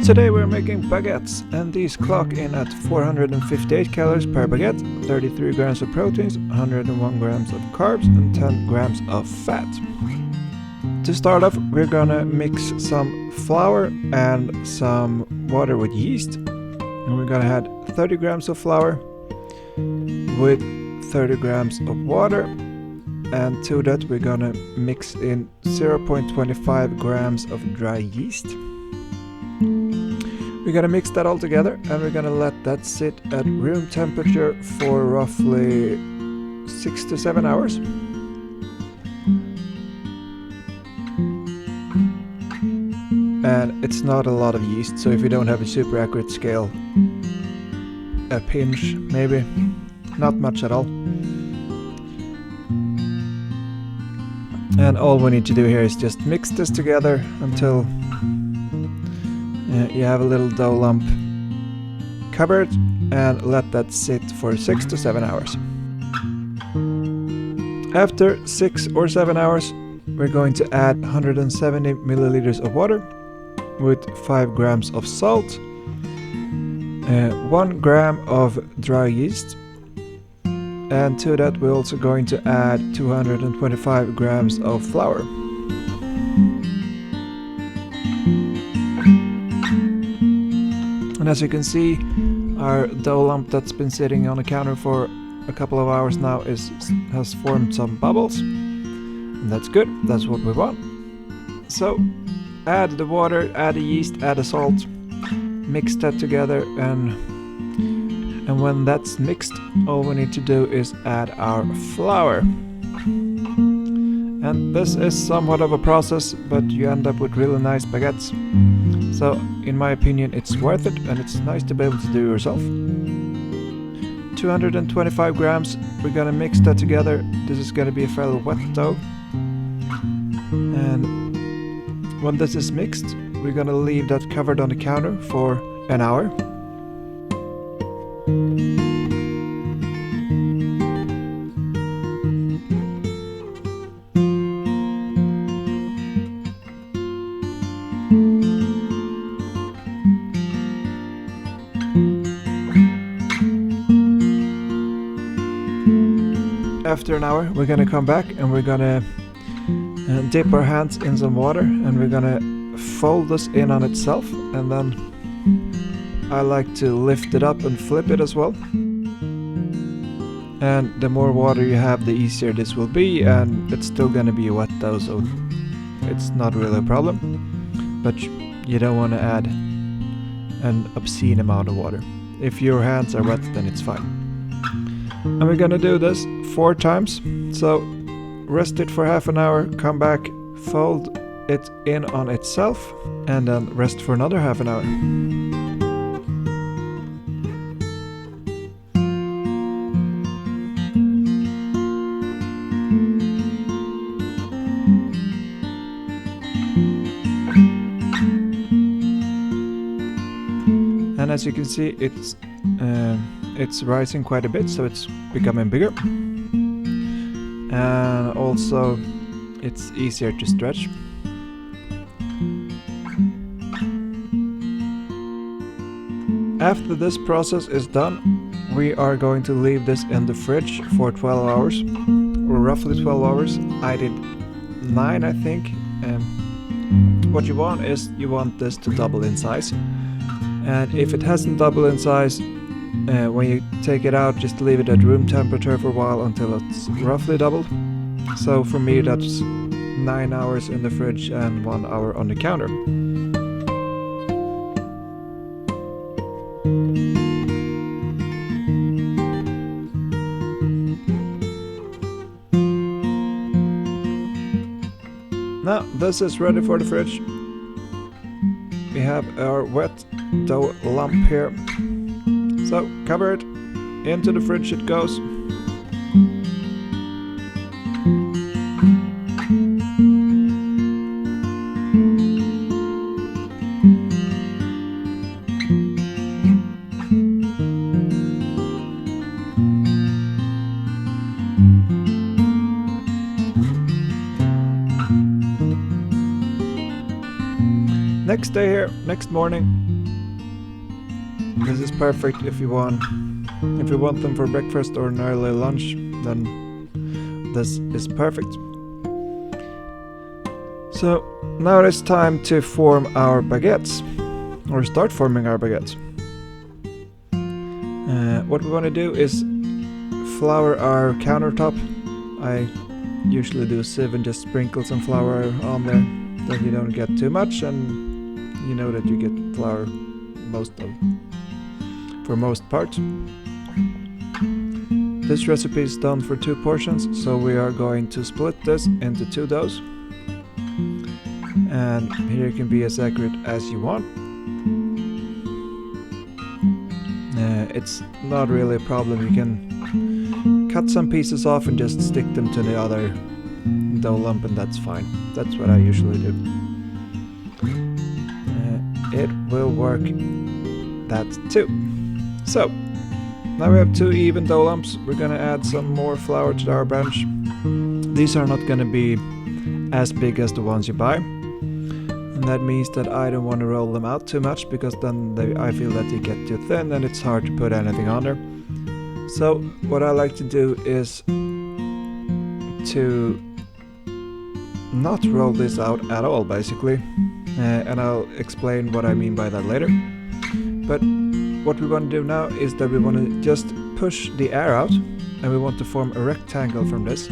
Today we're making baguettes, and these clock in at 458 calories per baguette, 33 grams of proteins, 101 grams of carbs and 10 grams of fat. To start off, we're gonna mix some flour and some water with yeast, and we're gonna add 30 grams of flour with 30 grams of water, and to that we're gonna mix in 0.25 grams of dry yeast. We're gonna mix that all together, and we're gonna let that sit at room temperature for roughly 6 to 7 hours. And it's not a lot of yeast, so if you don't have a super accurate scale, a pinch maybe, not much at all. And all we need to do here is just mix this together until you have a little dough lump. Cover it and let that sit for 6 to 7 hours. After 6 or 7 hours, we're going to add 170 milliliters of water with 5 grams of salt, 1 gram of dry yeast, and to that we're also going to add 225 grams of flour. And as you can see, our dough lump that's been sitting on the counter for a couple of hours now has formed some bubbles, and that's good, that's what we want. So add the water, add the yeast, add the salt, mix that together, and when that's mixed, all we need to do is add our flour. And this is somewhat of a process, but you end up with really nice baguettes. So in my opinion, it's worth it, and it's nice to be able to do yourself. 225 grams, we're gonna mix that together. This is gonna be a fairly wet dough. And when this is mixed, we're gonna leave that covered on the counter for an hour. After an hour, we're gonna come back and we're gonna dip our hands in some water, and we're gonna fold this in on itself, and then I like to lift it up and flip it as well. And the more water you have, the easier this will be, and it's still gonna be wet though, so it's not really a problem. But you don't want to add an obscene amount of water. If your hands are wet, then it's fine. And we're gonna do this 4 times. So rest it for half an hour, come back, fold it in on itself, and then rest for another half an hour. And as you can see, it's rising quite a bit, so it's becoming bigger. And also it's easier to stretch. After this process is done, we are going to leave this in the fridge for 12 hours, or roughly 12 hours. I did 9, I think. What you want is you want this to double in size. And if it hasn't doubled in size, when you take it out, just leave it at room temperature for a while until it's roughly doubled. So for me, that's 9 hours in the fridge and 1 hour on the counter. Now this is ready for the fridge. We have our wet dough lump here. So cover it, into the fridge it goes. Next day here, next morning, This is perfect if you want them for breakfast or an early lunch, then this is perfect. So now it is time to form our baguettes, or start forming our baguettes. What we want to do is flour our countertop. I usually do a sieve and just sprinkle some flour on there, that you don't get too much, and you know that you get flour for most part. This recipe is done for 2 portions, so we are going to split this into 2 doughs. And here you can be as accurate as you want. It's not really a problem. You can cut some pieces off and just stick them to the other dough lump, and that's fine. That's what I usually do. It will work that too. So now we have 2 even dough lumps. We're gonna add some more flour to our bench. These are not gonna be as big as the ones you buy. And that means that I don't want to roll them out too much, because then I feel that they get too thin and it's hard to put anything on there. So what I like to do is to not roll this out at all, basically. And I'll explain what I mean by that later. But what we want to do now is that we want to just push the air out, and we want to form a rectangle from this.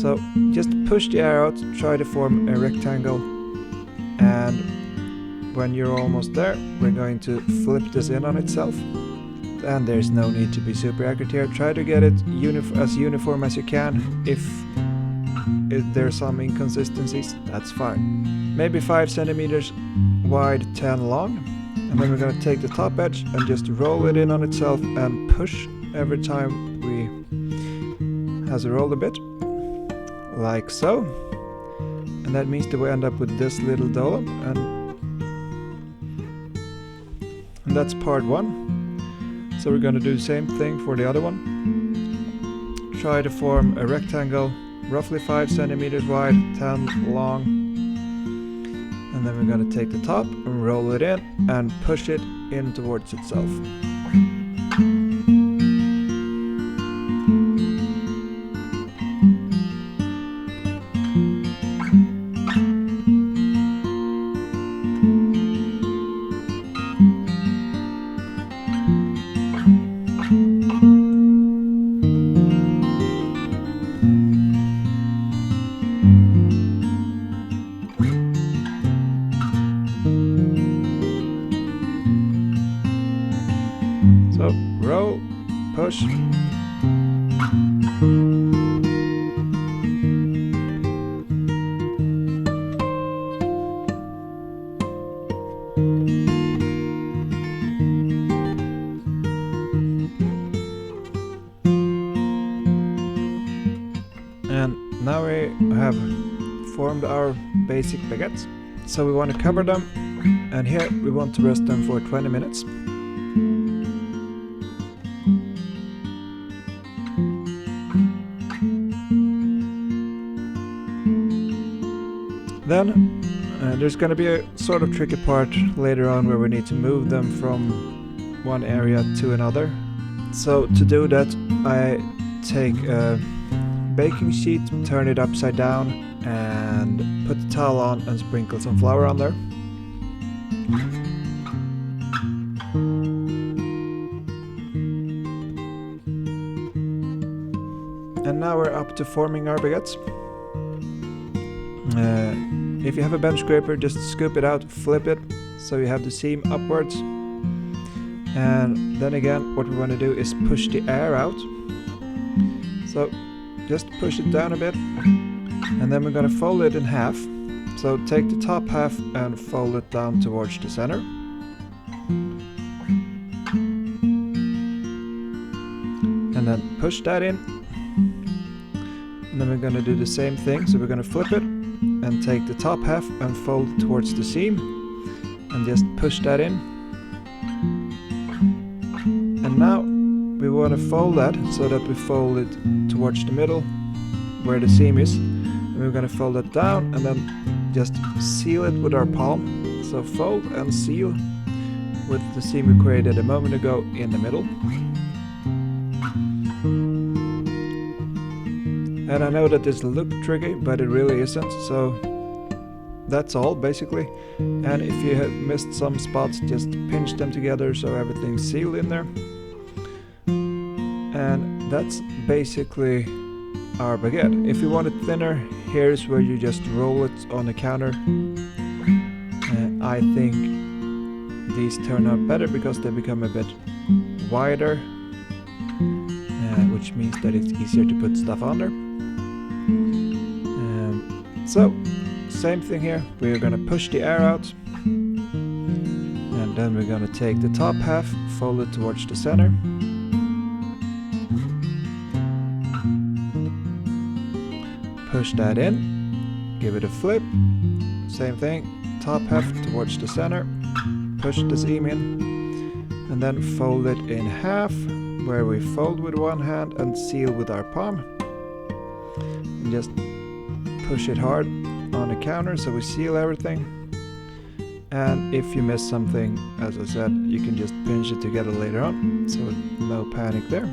So just push the air out, try to form a rectangle. And when you're almost there, we're going to flip this in on itself. And there's no need to be super accurate here. Try to get it as uniform as you can. If there's some inconsistencies, that's fine. Maybe 5 centimeters wide, 10 long. And then we're going to take the top edge and just roll it in on itself and push every time we has it rolled a bit, like so. And that means that we end up with this little dough lump, and that's part 1. So we're going to do the same thing for the other one. Try to form a rectangle, roughly 5 centimeters wide, 10 long. And then we're going to take the top and roll it in and push it in towards itself. So roll, push. And now we have formed our basic baguettes. So we want to cover them, and here we want to rest them for 20 minutes. Then there's going to be a sort of tricky part later on where we need to move them from one area to another. So to do that, I take a baking sheet, turn it upside down, and put the towel on and sprinkle some flour on there. And now we're up to forming our baguettes. If you have a bench scraper, just scoop it out, flip it, so you have the seam upwards. And then again, what we want to do is push the air out. So just push it down a bit, and then we're going to fold it in half. So take the top half and fold it down towards the center. And then push that in. And then we're going to do the same thing, so we're going to flip it and take the top half and fold it towards the seam and just push that in. And now we want to fold that so that we fold it towards the middle where the seam is, and we're going to fold it down and then just seal it with our palm. So fold and seal, with the seam we created a moment ago in the middle. And I know that this looks tricky, but it really isn't, so that's all basically. And if you have missed some spots, just pinch them together so everything's sealed in there. And that's basically our baguette. If you want it thinner, here's where you just roll it on the counter. I think these turn out better because they become a bit wider, which means that it's easier to put stuff on there. So, same thing here, we're gonna push the air out, and then we're gonna take the top half, fold it towards the center. Push that in, give it a flip, same thing, top half towards the center, push the seam in, and then fold it in half, where we fold with one hand and seal with our palm. And just push it hard on the counter so we seal everything. And if you miss something, as I said, you can just pinch it together later on, so no panic there.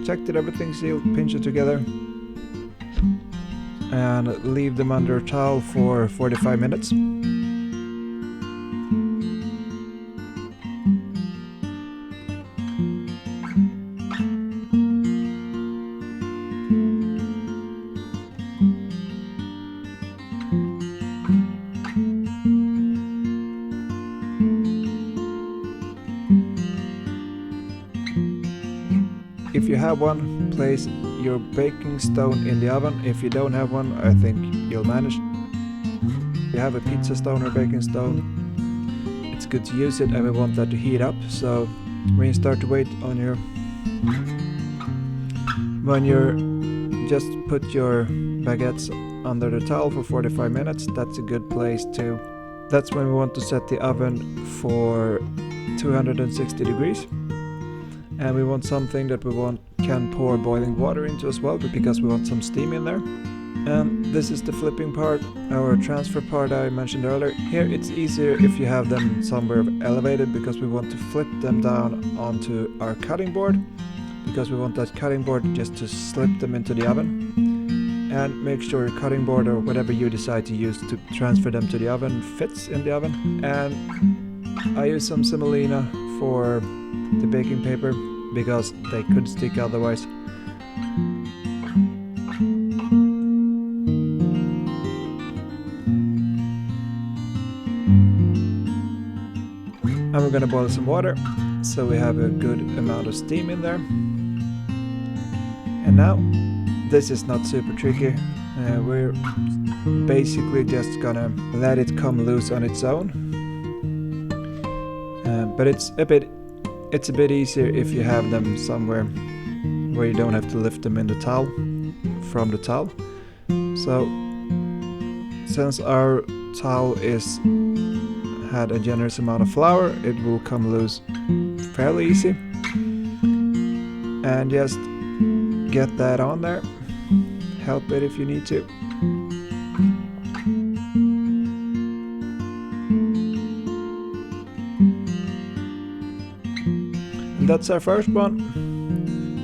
Check that everything's sealed, pinch it together, and leave them under a towel for 45 minutes. If you have one, place your baking stone in the oven. If you don't have one, I think you'll manage. If you have a pizza stone or baking stone, it's good to use it, and we want that to heat up. So when you start to wait on your, just put your baguettes under the towel for 45 minutes. That's a good place to, that's when we want to set the oven for 260 degrees. And we want something that we can pour boiling water into as well, because we want some steam in there. And this is the flipping part, or transfer part I mentioned earlier. Here it's easier if you have them somewhere elevated, because we want to flip them down onto our cutting board, because we want that cutting board just to slip them into the oven. And make sure your cutting board, or whatever you decide to use to transfer them to the oven, fits in the oven. And I use some semolina for the baking paper, because they could stick otherwise. And we're gonna boil some water, so we have a good amount of steam in there. And now, this is not super tricky. We're basically just gonna let it come loose on its own. But it's a bit easier if you have them somewhere where you don't have to lift them in the towel, from the towel. So since our towel had a generous amount of flour, it will come loose fairly easy. And just get that on there, help it if you need to. That's our first one,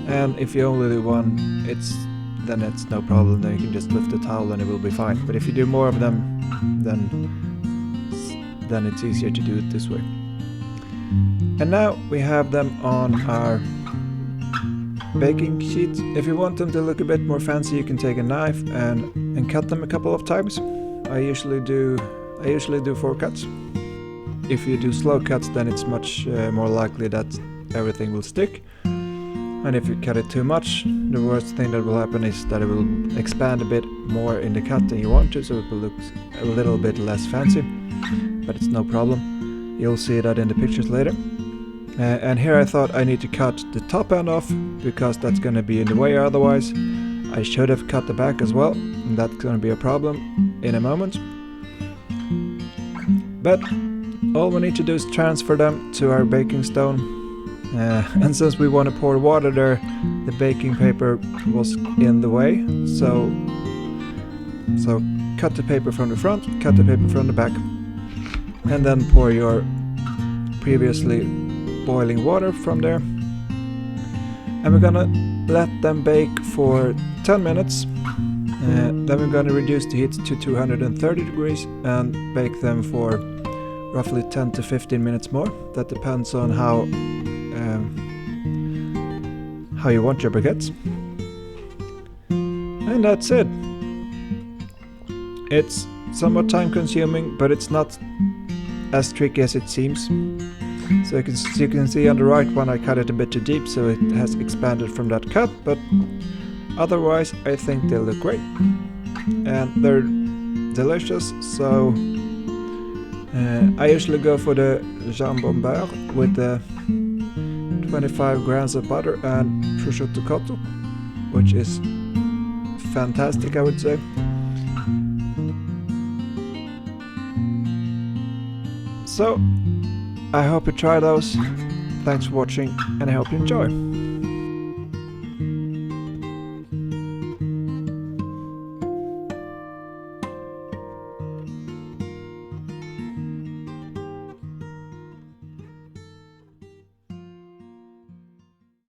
and if you only do one, then it's no problem. Then you can just lift the towel and it will be fine. But if you do more of them, then it's easier to do it this way. And now we have them on our baking sheet. If you want them to look a bit more fancy, you can take a knife and cut them a couple of times. I usually do 4 cuts. If you do slow cuts, then it's much more likely that everything will stick. And if you cut it too much, the worst thing that will happen is that it will expand a bit more in the cut than you want to, so it will look a little bit less fancy, but it's no problem. You'll see that in the pictures later. And here I thought I need to cut the top end off, because that's going to be in the way otherwise. I should have cut the back as well, and that's going to be a problem in a moment. But all we need to do is transfer them to our baking stone. And since we want to pour water there, the baking paper was in the way, so So cut the paper from the front, cut the paper from the back, and then pour your previously boiling water from there. And we're gonna let them bake for 10 minutes. Then we're gonna reduce the heat to 230 degrees and bake them for roughly 10 to 15 minutes more. That depends on how you want your baguettes. And that's it. It's somewhat time consuming, but it's not as tricky as it seems. So you can see on the right one I cut it a bit too deep, so it has expanded from that cut, but otherwise I think they look great. And they're delicious, so I usually go for the jambon beurre with the 25 grams of butter and prosciutto cotto, which is fantastic, I would say. So I hope you try those. Thanks for watching, and I hope you enjoy.